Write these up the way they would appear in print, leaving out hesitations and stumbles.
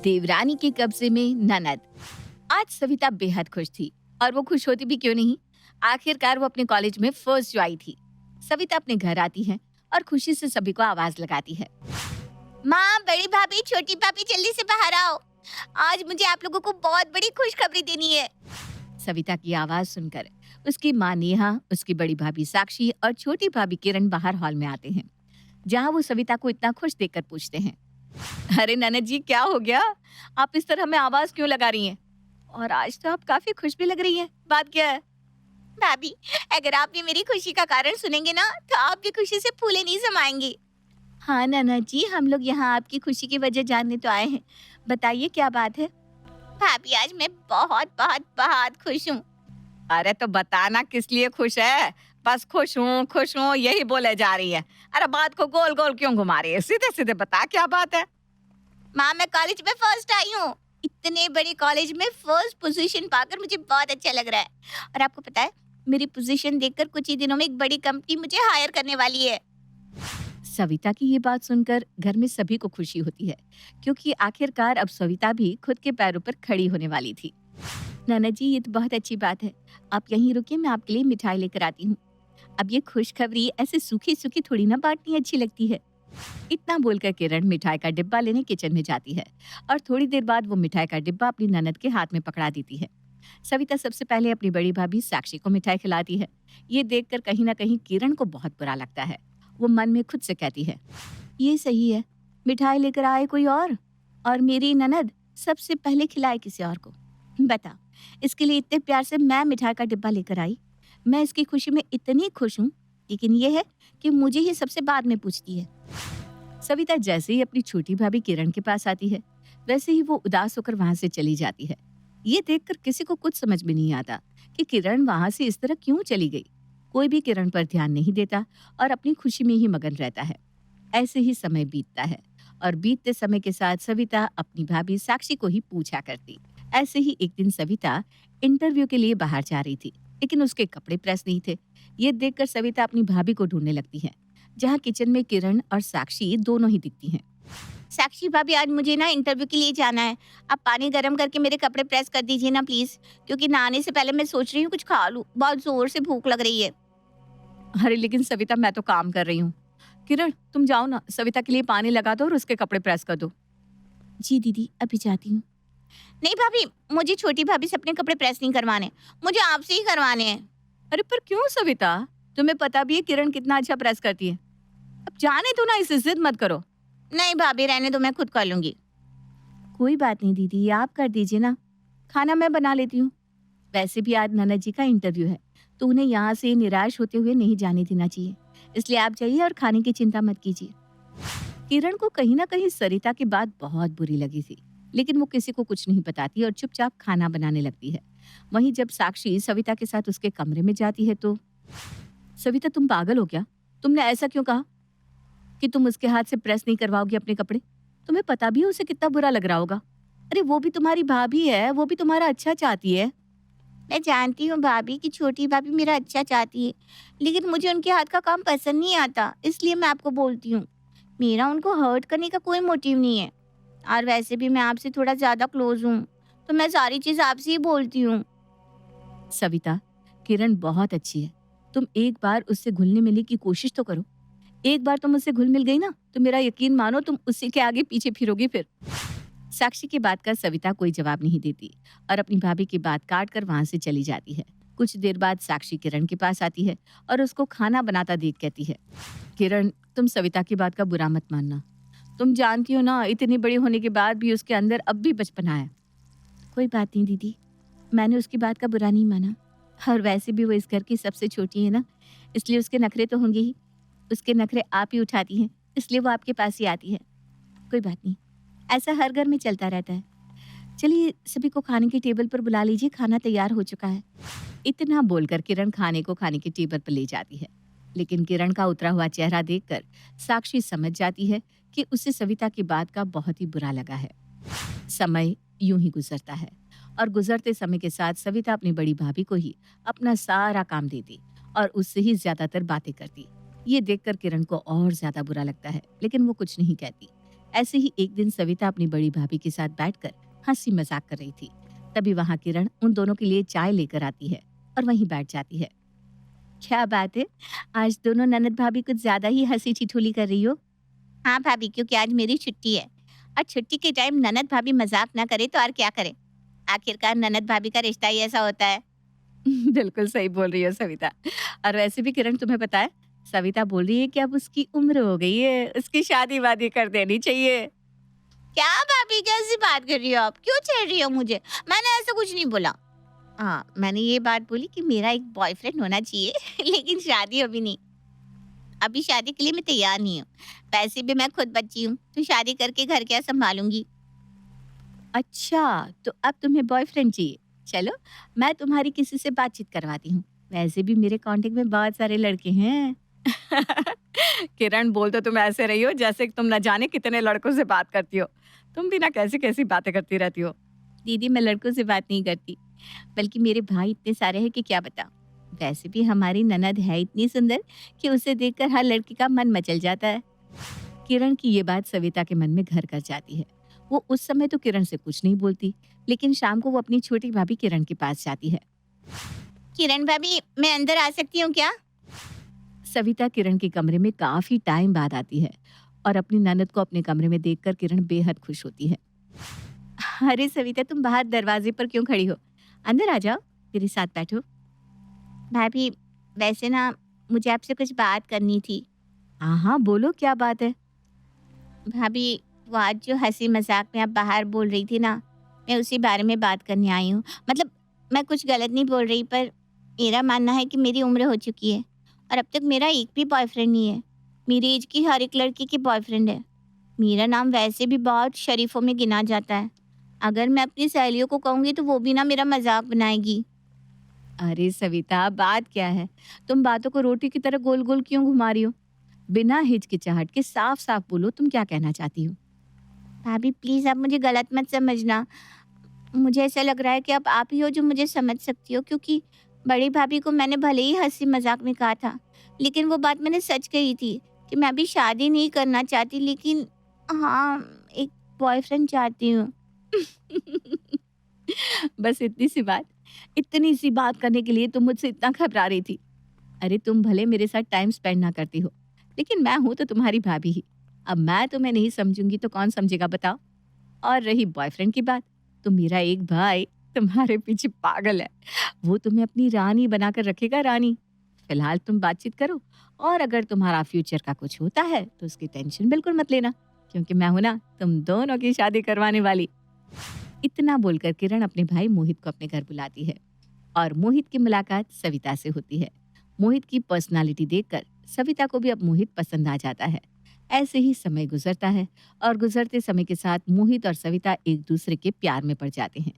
देवरानी के कब्जे में ननद। आज सविता बेहद खुश थी और वो खुश होती भी क्यों नहीं। आखिरकार वो अपने कॉलेज में फर्स्ट जो आई थी। सविता अपने घर आती है और खुशी से सभी को आवाज लगाती है, माँ, बड़ी भाभी, छोटी भाभी, जल्दी से बाहर आओ। आज मुझे आप लोगों को बहुत बड़ी खुशखबरी देनी है। सविता की आवाज सुनकर उसकी माँ नेहा, उसकी बड़ी भाभी साक्षी और छोटी भाभी किरण बाहर हॉल में आते हैं, जहाँ वो सविता को इतना खुश देखकर पूछते हैं, अरे ननद जी, क्या हो गया? आप इस तरह हमें आवाज क्यों लगा रही हैं? और आज तो आप काफी खुश भी लग रही हैं। बात क्या है? भाभी, अगर आप भी मेरी खुशी का कारण सुनेंगे ना, तो आप भी खुशी से फूले नहीं समाएंगे। हाँ ननद जी, हम लोग यहाँ आपकी खुशी की वजह जानने तो आए हैं। बताइए क्या बात है? भाभी, आज मैं बहुत बहुत बहुत खुश हूँ। अरे तो बताना किस लिए खुश है? बस खुश हूँ यही बोले जा रही है। अरे बात को गोल गोल क्यों घुमा रही है? सीधे सीधे बता क्या बात है। माँ, मैं कॉलेज में फर्स्ट आई हूँ। इतने बड़े कॉलेज में फर्स्ट पोजीशन पाकर मुझे बहुत अच्छा लग रहा है। और आपको पता है, मेरी पोजीशन देखकर कुछ ही दिनों में एक बड़ी कंपनी मुझे हायर करने वाली है। सविता की ये बात सुनकर घर में सभी को खुशी होती है, क्योंकि आखिरकार अब सविता भी खुद के पैरों पर खड़ी होने वाली थी। नाना जी, ये तो बहुत अच्छी बात है। आप यहीं रुकिए, मैं आपके लिए मिठाई लेकर आती हूँ। अब ये खुशखबरी ऐसे सूखी सूखी थोड़ी ना बांटनी अच्छी लगती है। इतना बोलकर किरण मिठाई का डिब्बा लेने किचन में जाती है और थोड़ी देर बाद वो मिठाई का डिब्बा अपनी ननद के हाथ में पकड़ा देती है। सविता सबसे पहले अपनी बड़ी भाभी साक्षी को मिठाई खिलाती है। ये देखकर कहीं ना कहीं किरण को बहुत बुरा लगता है। वो मन में खुद से कहती है, ये सही है, मिठाई लेकर आए कोई और मेरी ननद सबसे पहले खिलाए किसी और को। बता, इसके लिए इतने प्यार से मैं मिठाई का डिब्बा लेकर आई। मैं इसकी खुशी में इतनी खुश हूँ, लेकिन ये है कि मुझे ही सबसे बाद में पूछती है। सविता जैसे ही अपनी छोटी भाभी किरण के पास आती है, वैसे ही वो उदास होकर वहां से चली जाती है। ये देखकर किसी को कुछ समझ में नहीं आता कि किरण वहां से इस तरह क्यों चली गई। कोई भी किरण पर ध्यान नहीं देता और अपनी खुशी में ही मगन रहता है। ऐसे ही समय बीतता है और बीतते समय के साथ सविता अपनी भाभी साक्षी को ही पूछा करती। ऐसे ही एक दिन सविता इंटरव्यू के लिए बाहर जा रही थी, लेकिन उसके कपड़े प्रेस नहीं थे। ये देखकर सविता अपनी भाभी को ढूंढने लगती है, जहाँ किचन में किरण और साक्षी दोनों ही दिखती हैं। साक्षी भाभी, आज मुझे ना इंटरव्यू के लिए जाना है। आप पानी गर्म करके मेरे कपड़े प्रेस कर दीजिए ना प्लीज, क्योंकि नहाने से पहले मैं सोच रही हूँ कुछ खा लूँ। बहुत जोर से भूख लग रही है। अरे लेकिन सविता, मैं तो काम कर रही हूँ। किरण, तुम जाओ ना, सविता के लिए पानी लगा दो और उसके कपड़े प्रेस कर दो। जी दीदी, अभी जाती हूँ। नहीं भाभी, मुझे छोटी भाभी से अपने कपड़े प्रेस नहीं करवाने, मुझे आपसे ही करवाने हैं। अरे पर क्यों सविता? तुम्हें पता भी है किरण कितना अच्छा प्रेस करती है। अब जाने दो ना, इसे जिद मत करो। नहीं भाभी, रहने दो, मैं खुद कर लूंगी। कोई बात नहीं दीदी, आप कर दीजिए ना, खाना मैं बना लेती हूँ। वैसे भी आज ननद जी का इंटरव्यू है, तो उन्हें यहाँ से निराश होते हुए नहीं जाने देना चाहिए। इसलिए आप जाइए और खाने की चिंता मत कीजिए। किरण को कहीं ना कहीं सरिता की बात बहुत बुरी लगी थी, लेकिन वो किसी को कुछ नहीं बताती और चुपचाप खाना बनाने लगती है। वहीं जब साक्षी सविता के साथ उसके कमरे में जाती है तो, सविता, तुम पागल हो क्या? तुमने ऐसा क्यों कहा कि तुम उसके हाथ से प्रेस नहीं करवाओगी अपने कपड़े? तुम्हें पता भी है उसे कितना बुरा लग रहा होगा। अरे वो भी तुम्हारी भाभी है, वो भी तुम्हारा अच्छा चाहती है। मैं जानती हूँ भाभी कि छोटी भाभी मेरा अच्छा चाहती है, लेकिन मुझे उनके हाथ का काम पसंद नहीं आता, इसलिए मैं आपको बोलती हूँ। मेरा उनको हर्ट करने का कोई मोटिव नहीं है, और वैसे भी मैं आपसे थोड़ा ज्यादा क्लोज हूँ, तो मैं सारी चीज आपसे ही बोलती हूँ। सविता, किरण बहुत अच्छी है, तुम एक बार उससे घुलने मिलने की कोशिश तो करो। एक बार तुम उससे घुल मिल गई ना, तो मेरा यकीन मानो, तुम उसी के आगे पीछे फिरोगी फिर। साक्षी की बात का सविता कोई जवाब नहीं देती और अपनी भाभी की बात काट कर वहां से चली जाती है। कुछ देर बाद साक्षी किरण के पास आती है और उसको खाना बनाता देख कहती है, किरण, तुम सविता की बात का बुरा मत मानना। तुम जानती हो ना, इतनी बड़ी होने के बाद भी उसके अंदर अब भी बचपना है। कोई बात नहीं दीदी, मैंने उसकी बात का बुरा नहीं माना। और वैसे भी वो इस घर की सबसे छोटी है ना, इसलिए उसके नखरे तो होंगे ही। उसके नखरे आप ही उठाती हैं, इसलिए वो आपके पास ही आती है। कोई बात नहीं, ऐसा हर घर में चलता रहता है। चलिए सभी को खाने की टेबल पर बुला लीजिए, खाना तैयार हो चुका है। इतना बोलकर किरण खाने को खाने की टेबल पर ले जाती है, लेकिन किरण का उतरा हुआ चेहरा देखकर साक्षी समझ जाती है कि उसे सविता की बात का बहुत ही बुरा लगा है। समय यूं ही गुजरता है और गुजरते समय के साथ सविता अपनी बड़ी भाभी को ही अपना सारा काम देती और उससे ही ज्यादातर बातें करती। ये देखकर किरण को और ज्यादा बुरा लगता है, लेकिन वो कुछ नहीं कहती। ऐसे ही एक दिन सविता अपनी बड़ी भाभी के साथ बैठकर हंसी मजाक कर रही थी। तभी वहां किरण उन दोनों के लिए चाय लेकर आती है और वहीं बैठ जाती है। क्या बात है, आज दोनों ननद भाभी कुछ ज्यादा ही हंसी ठिठोली कर रही हो। हाँ भाभी, क्योंकि आज मेरी छुट्टी है और छुट्टी के टाइम ननद भाभी मजाक ना करे तो और क्या करे। आखिरकार ननद भाभी का रिश्ता ही ऐसा होता है। बिल्कुल सही बोल रही हो सविता। और वैसे भी किरण, तुम्हें पता है, सविता बोल रही है कि अब उसकी उम्र हो गई है, उसकी शादी वादी कर देनी चाहिए। क्या भाभी, कैसी बात कर रही हो आप? क्यों छेड़ रही हो मुझे? मैंने ऐसा कुछ नहीं बोला। हाँ, मैंने ये बात बोली कि मेरा एक बॉयफ्रेंड होना चाहिए लेकिन शादी अभी नहीं। अभी शादी के लिए मैं तैयार नहीं हूँ। वैसे भी मैं खुद बच्ची हूँ, तो शादी करके घर क्या संभालूंगी। अच्छा, तो अब तुम्हें बॉयफ्रेंड चाहिए। चलो, मैं तुम्हारी किसी से बातचीत करवाती हूँ। वैसे भी मेरे कांटेक्ट में बहुत सारे लड़के हैं। किरण, बोल तो तुम ऐसे रही हो जैसे कि तुम न जाने कितने लड़कों से बात करती हो। तुम भी ना कैसी कैसी बातें करती रहती हो। दीदी, मैं लड़कों से बात नहीं करती, बल्कि मेरे भाई इतने सारे हैं कि क्या बताऊं। वैसे भी हमारी ननद है इतनी सुंदर कि उसे देखकर हर लड़की का मन मचल जाता है। किरण की ये बात सविता के मन में घर कर जाती है। वो उस समय तो किरण से कुछ नहीं बोलती, लेकिन शाम को वो अपनी छोटी भाभी किरण के पास जाती है। किरण भाभी, मैं अंदर आ सकती हूँ क्या? सविता किरण के कमरे में काफी टाइम बाद आती है और अपनी ननद को अपने कमरे में देखकर किरण बेहद खुश होती है। अरे सविता, तुम बाहर दरवाजे पर क्यों खड़ी हो? अंदर आ जाओ, मेरे साथ बैठो। भाभी, वैसे ना मुझे आपसे कुछ बात करनी थी। हाँ हाँ, बोलो, क्या बात है? भाभी, वो आज जो हंसी मजाक में आप बाहर बोल रही थी ना, मैं उसी बारे में बात करने आई हूँ। मतलब, मैं कुछ गलत नहीं बोल रही, पर मेरा मानना है कि मेरी उम्र हो चुकी है और अब तक मेरा एक भी बॉयफ्रेंड नहीं है। मेरी एज की हर एक लड़की की बॉयफ्रेंड है। मेरा नाम वैसे भी बहुत शरीफों में गिना जाता है। अगर मैं अपनी सहेलियों को कहूँगी तो वो भी ना मेरा मजाक बनाएगी। अरे सविता, बात क्या है? तुम बातों को रोटी की तरह गोल गोल क्यों घुमा रही हो? बिना हिचकिचाहट के साफ साफ बोलो, तुम क्या कहना चाहती हो? भाभी प्लीज, आप मुझे गलत मत समझना। मुझे ऐसा लग रहा है कि अब आप ही हो जो मुझे समझ सकती हो, क्योंकि बड़ी भाभी को मैंने भले ही हंसी मजाक में कहा था, लेकिन वो बात मैंने सच कही थी कि मैं अभी शादी नहीं करना चाहती, लेकिन हाँ, एक बॉयफ्रेंड चाहती हूँ। बस इतनी सी बात? इतनी सी बात करने के लिए तुम मुझसे इतना घबरा रही थी? अरे, तुम भले मेरे साथ टाइम स्पेंड ना करती हो, लेकिन मैं हूं तो तुम्हारी भाभी ही। अब मैं तुम्हें नहीं समझूंगी तो कौन समझेगा, बताओ? और रही बॉयफ्रेंड की बात, तो मेरा एक भाई तुम्हारे पीछे पागल है। वो तुम्हें अपनी रानी बनाकर रखेगा, रानी। फिलहाल तुम बातचीत करो, और अगर तुम्हारा फ्यूचर का कुछ होता है तो उसकी टेंशन बिल्कुल मत लेना, क्योंकि मैं हूं ना तुम दोनों की शादी करवाने वाली। इतना बोलकर किरण अपने भाई मोहित को अपने घर बुलाती है और मोहित की मुलाकात सविता से होती है। मोहित की पर्सनालिटी देखकर सविता को भी अब मोहित पसंद आ जाता है। ऐसे ही समय गुजरता है और गुजरते समय के साथ मोहित और सविता एक दूसरे के प्यार में पड़ जाते हैं।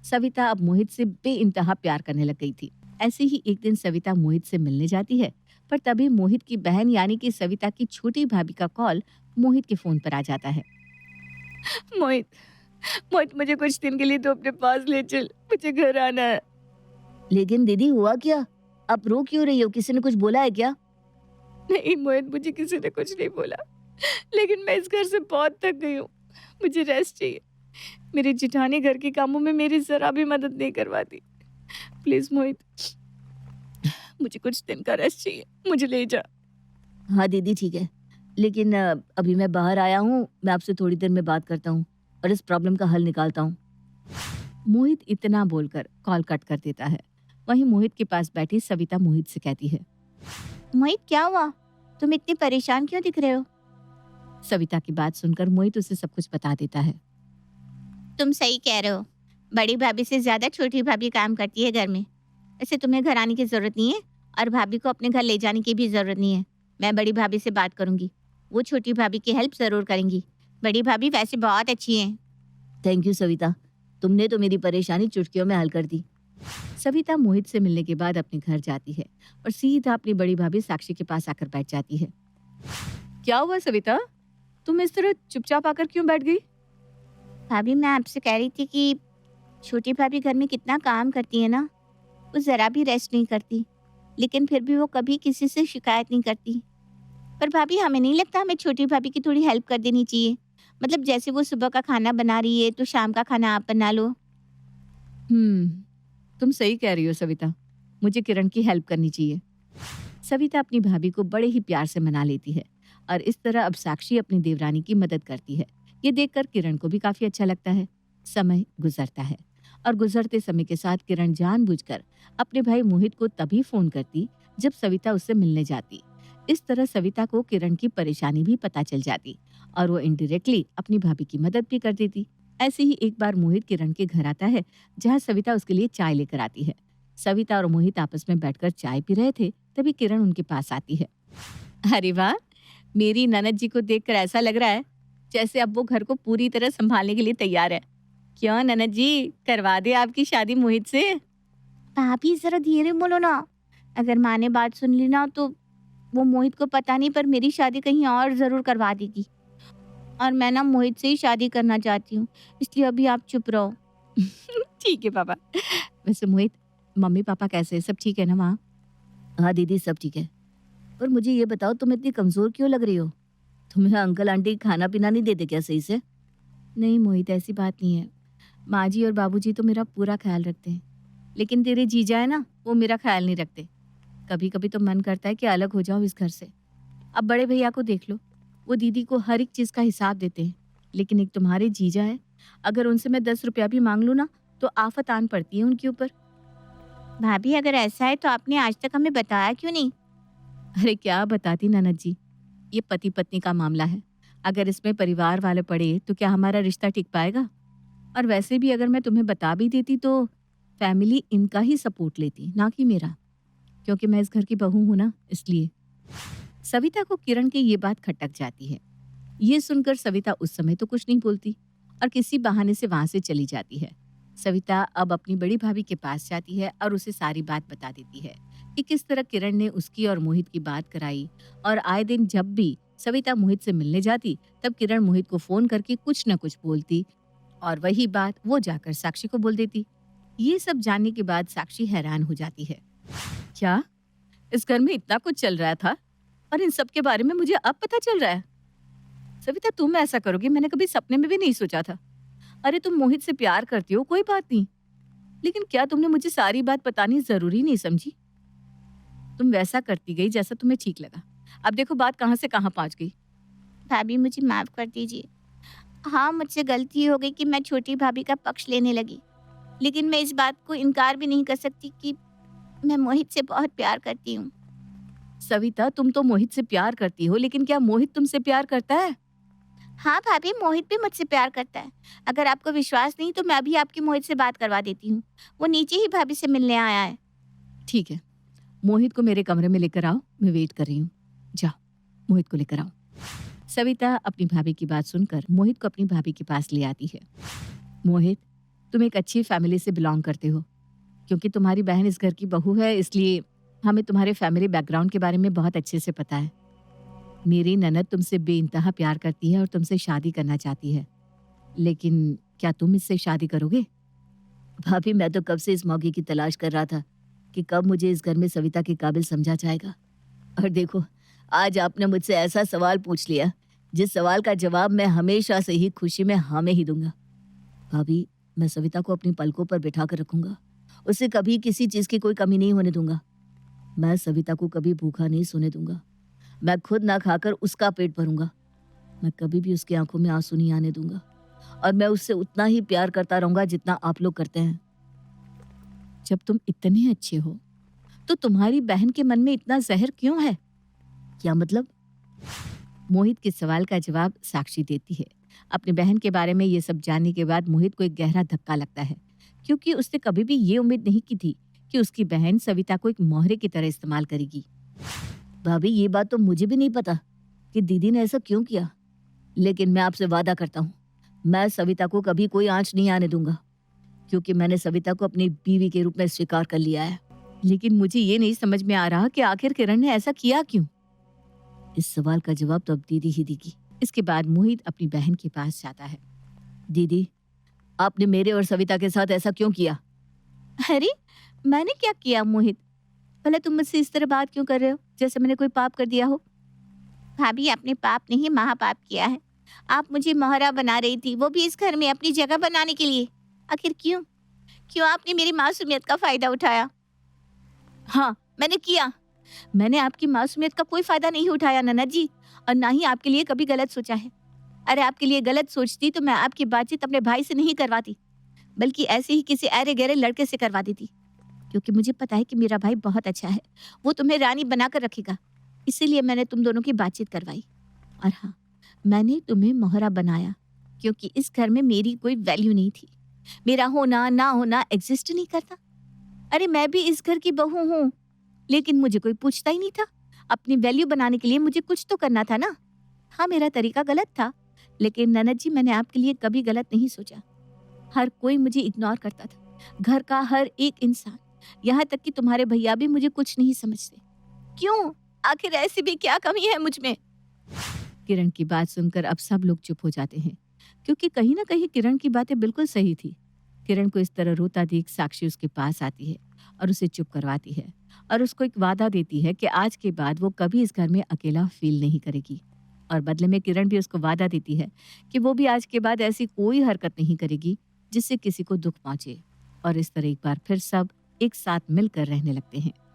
सविता अब मोहित से बेइंतहा प्यार करने लग गई थी। ऐसे ही एक दिन सविता मोहित से मिलने जाती है, पर तभी मोहित की बहन यानी कि सविता की छोटी भाभी का कॉल मोहित के फोन पर आ जाता है। मोहित, मोहित, मुझे कुछ दिन के लिए तो अपने पास ले चल, मुझे घर आना है। लेकिन दीदी, हुआ क्या? आप रो क्यों रही हो? किसी ने कुछ बोला है क्या? नहीं मोहित, मुझे किसी ने कुछ नहीं बोला, लेकिन मैं इस घर से बहुत थक गई हूँ। मुझे रेस्ट चाहिए। मेरी जिठानी घर के कामों में मेरी जरा भी मदद नहीं करवाती। प्लीज मोहित, मुझे कुछ दिन का रेस्ट चाहिए, मुझे ले जा। हाँ दीदी, ठीक है, लेकिन अभी मैं बाहर आया हूँ, मैं आपसे थोड़ी देर में बात करता हूँ और इस प्रॉब्लम का हल निकालता हूँ। मोहित इतना बोलकर कॉल कट कर देता है। वहीं मोहित के पास बैठी सविता मोहित से कहती है, मोहित क्या हुआ? तुम इतने परेशान क्यों दिख रहे हो? सविता की बात सुनकर मोहित उसे सब कुछ बता देता है। तुम सही कह रहे हो, बड़ी भाभी से ज्यादा छोटी भाभी काम करती है घर में। ऐसे तुम्हें घर आने की जरूरत नहीं है और भाभी को अपने घर ले जाने की भी जरूरत नहीं है। मैं बड़ी भाभी से बात करूंगी, वो छोटी भाभी की हेल्प जरूर करेंगी। बड़ी भाभी वैसे बहुत अच्छी हैं। थैंक यू सविता, तुमने तो मेरी परेशानी चुटकियों में हल कर दी। सविता मोहित से मिलने के बाद अपने घर जाती है और सीधा अपनी बड़ी भाभी साक्षी के पास आकर बैठ जाती है। क्या हुआ सविता, तुम इस तरह चुपचाप आकर क्यों बैठ गई? भाभी, मैं आपसे कह रही थी कि छोटी भाभी घर में कितना काम करती है ना, वो जरा भी रेस्ट नहीं करती, लेकिन फिर भी वो कभी किसी से शिकायत नहीं करती। पर भाभी, हमें नहीं लगता हमें छोटी भाभी की थोड़ी हेल्प कर देनी चाहिए? मतलब जैसे वो सुबह का खाना बना रही है तो शाम का खाना आप बना लो। तुम सही कह रही हो सविता। मुझे किरण की हेल्प करनी चाहिए। सविता अपनी भाभी को बड़े ही प्यार से मना लेती है और इस तरह अब साक्षी अपनी देवरानी की मदद करती है। ये देखकर किरण को भी काफी अच्छा लगता है। समय गुजरता है और गुजरते समय के साथ किरण जानबूझकर अपने भाई मोहित को तभी फोन करती जब सविता उससे मिलने जाती। इस तरह सविता को किरण की परेशानी भी पता चल जाती और वो इनडायरेक्टली अपनी भाभी की मदद भी कर देती। ऐसे ही एक बार मोहित किरण के घर आता है, जहाँ सविता उसके लिए चाय लेकर आती है। सविता और मोहित आपस में बैठकर चाय पी रहे थे, तभी किरण उनके पास आती है। अरे वाह! मेरी ननद जी को देखकर ऐसा लग रहा है जैसे अब वो घर को पूरी तरह संभालने के लिए तैयार है। क्यों ननद जी, करवा दे आपकी शादी मोहित से? भाभी ज़रा धीरे बोलो ना। अगर माँ ने बात सुन ली ना तो वो मोहित को पता नहीं पर मेरी शादी कहीं और ज़रूर करवा देगी। और मैं ना मोहित से ही शादी करना चाहती हूँ, इसलिए अभी आप चुप रहो। ठीक है पापा। वैसे मोहित, मम्मी पापा कैसे हैं? सब ठीक है ना वहाँ? हाँ दीदी, सब ठीक है। पर मुझे ये बताओ, तुम इतनी कमजोर क्यों लग रही हो? तुम्हें अंकल आंटी खाना पीना नहीं देते क्या सही से? नहीं मोहित, ऐसी बात नहीं है। माँ जी और बाबूजी तो मेरा पूरा ख्याल रखते हैं, लेकिन तेरे जीजा है ना, वो मेरा ख्याल नहीं रखते। कभी कभी तो मन करता है कि अलग हो जाओ इस घर से। अब बड़े भैया को देख लो, वो दीदी को हर एक चीज का हिसाब देते हैं, लेकिन एक तुम्हारे जीजा है, अगर उनसे मैं 10 रुपया भी मांग लूँ ना तो आफत आन पड़ती है उनके ऊपर। भाभी अगर ऐसा है तो आपने आज तक हमें बताया क्यों नहीं? अरे क्या बताती ननद जी, ये पति पत्नी का मामला है। अगर इसमें परिवार वाले पड़े तो क्या हमारा रिश्ता टिक पाएगा? और वैसे भी अगर मैं तुम्हें बता भी देती तो फैमिली इनका ही सपोर्ट लेती, ना कि मेरा, क्योंकि मैं इस घर की बहू हूं ना, इसलिए। सविता को किरण की ये बात खटक जाती है। ये सुनकर सविता उस समय तो कुछ नहीं बोलती और किसी बहाने से वहां से चली जाती है। सविता अब अपनी बड़ी भाभी के पास जाती है और उसे सारी बात बता देती है कि किस तरह किरण ने उसकी और मोहित की बात कराई। और आए दिन जब भी सविता मोहित से मिलने जाती तब किरण मोहित को फोन करके कुछ न कुछ बोलती और वही बात वो जाकर साक्षी को बोल देती। ये सब जानने के बाद साक्षी हैरान हो जाती है। क्या इस घर में इतना कुछ चल रहा था और इन सब के बारे में मुझे अब पता चल रहा है? सविता, तुम ऐसा करोगी मैंने कभी सपने में भी नहीं सोचा था। अरे तुम मोहित से प्यार करती हो, कोई बात नहीं, लेकिन क्या तुमने मुझे सारी बात बतानी जरूरी नहीं समझी? तुम वैसा करती गई जैसा तुम्हें ठीक लगा। अब देखो बात कहाँ से कहाँ पहुंच गई। भाभी मुझे माफ़ कर दीजिए। हाँ, मुझसे गलती हो गई कि मैं छोटी भाभी का पक्ष लेने लगी। लेकिन मैं इस बात को इनकार भी नहीं कर सकती कि मैं मोहित से बहुत प्यार करती हूँ। सविता, तुम तो मोहित से प्यार करती हो, लेकिन क्या मोहित तुमसे प्यार करता है? हाँ भाभी, मोहित भी मुझसे प्यार करता है। अगर आपको विश्वास नहीं तो मैं अभी आपकी मोहित से बात करवा देती हूँ। वो नीचे ही भाभी से मिलने आया है। ठीक है, मोहित को मेरे कमरे में लेकर आओ, मैं वेट कर रही हूँ। जाओ, मोहित को लेकर आओ। सविता अपनी भाभी की बात सुनकर मोहित को अपनी भाभी के पास ले आती है। मोहित, तुम एक अच्छी फैमिली से बिलोंग करते हो, क्योंकि तुम्हारी बहन इस घर की बहू है, इसलिए हमें तुम्हारे फैमिली बैकग्राउंड के बारे में बहुत अच्छे से पता है। मेरी ननद तुमसे बेइंतहा प्यार करती है और तुमसे शादी करना चाहती है, लेकिन क्या तुम इससे शादी करोगे? भाभी, मैं तो कब से इस मौके की तलाश कर रहा था कि कब मुझे इस घर में सविता के काबिल समझा जाएगा। और देखो, आज आपने मुझसे ऐसा सवाल पूछ लिया जिस सवाल का जवाब मैं हमेशा से ही खुशी में हाँ में ही दूंगा। भाभी, मैं सविता को अपनी पलकों पर बिठा कर रखूंगा, उसे कभी किसी चीज की कोई कमी नहीं होने दूंगा। मैं सविता को कभी भूखा नहीं सोने दूंगा। मैं खुद ना खाकर उसका पेट भरूंगा। मैं कभी भी उसकी आंखों में आंसू नहीं आने दूंगा और मैं उससे उतना ही प्यार करता रहूंगा जितना आप लोग करते हैं। जब तुम इतने अच्छे हो तो तुम्हारी बहन के मन में इतना जहर क्यों है? क्या मतलब? मोहित के सवाल का जवाब साक्षी देती है। अपनी बहन के बारे में ये सब जानने के बाद मोहित को एक गहरा धक्का लगता है, क्योंकि उसने कभी भी ये उम्मीद नहीं की थी कि उसकी बहन सविता को एक मोहरे की तरह इस्तेमाल करेगी। भाभी, ये बात तो मुझे भी नहीं पता कि दीदी ने ऐसा क्यों किया, लेकिन मैं आपसे वादा करता हूँ, मैं सविता को कभी कोई आंच नहीं आने दूंगा, क्योंकि मैंने सविता को अपनी बीवी के रूप में स्वीकार कर लिया है। लेकिन मुझे ये नहीं समझ में आ रहा कि आखिर किरण ने ऐसा किया क्यों? इस सवाल का जवाब तो अब दीदी ही देगी। इसके बाद मोहित अपनी बहन के पास जाता है। दीदी, आपने मेरे और सविता के साथ ऐसा क्यों किया? अरे, मैंने क्या किया मोहित? भला तुम मुझसे इस तरह बात क्यों कर रहे हो जैसे मैंने कोई पाप कर दिया हो? भाभी, आपने पाप नहीं महापाप किया है। आप मुझे मोहरा बना रही थी, वो भी इस घर में अपनी जगह बनाने के लिए। आखिर क्यों? क्यों आपने मेरी मासूमियत का फ़ायदा उठाया? हाँ, मैंने किया। मैंने आपकी मासूमियत का कोई फ़ायदा नहीं उठाया ननद जी, और ना ही आपके लिए कभी गलत सोचा है। अरे आपके लिए गलत सोचती तो मैं आपकी बातचीत अपने भाई से नहीं करवाती, बल्कि ऐसे ही किसी ऐरे-गैरे लड़के से करवा देती। क्योंकि मुझे पता है कि मेरा भाई बहुत अच्छा है, वो तुम्हें रानी बनाकर रखेगा। इसीलिए मैंने तुम दोनों की बातचीत करवाई। और हाँ, मैंने तुम्हें मोहरा बनाया क्योंकि इस घर में मेरी कोई वैल्यू नहीं थी। मेरा होना ना होना एग्जिस्ट नहीं करता। अरे मैं भी इस घर की बहू हूँ, लेकिन मुझे कोई पूछता ही नहीं था। अपनी वैल्यू बनाने के लिए मुझे कुछ तो करना था ना। हाँ, मेरा तरीका गलत था, लेकिन ननद जी मैंने आपके लिए कभी गलत नहीं सोचा। हर कोई मुझे इग्नोर करता था, घर का हर एक इंसान, यहाँ तक कि तुम्हारे भैया भी मुझे कुछ नहीं समझते। क्यों? आखिर ऐसी भी क्या कमी है मुझ में? किरण की बात सुनकर अब सब लोग चुप हो जाते हैं, क्योंकि कहीं ना कहीं किरण की बातें बिल्कुल सही थी। किरण को इस तरह रोता देख साक्षी उसके पास आती है और उसे चुप करवाती है, और उसको एक वादा देती है कि आज के बाद वो कभी इस घर में अकेला फील नहीं करेगी। और बदले में किरण भी उसको वादा देती है कि वो भी आज के बाद ऐसी कोई हरकत नहीं करेगी जिससे किसी को दुख पहुंचे। और इस तरह एक बार फिर सब एक साथ मिलकर रहने लगते हैं।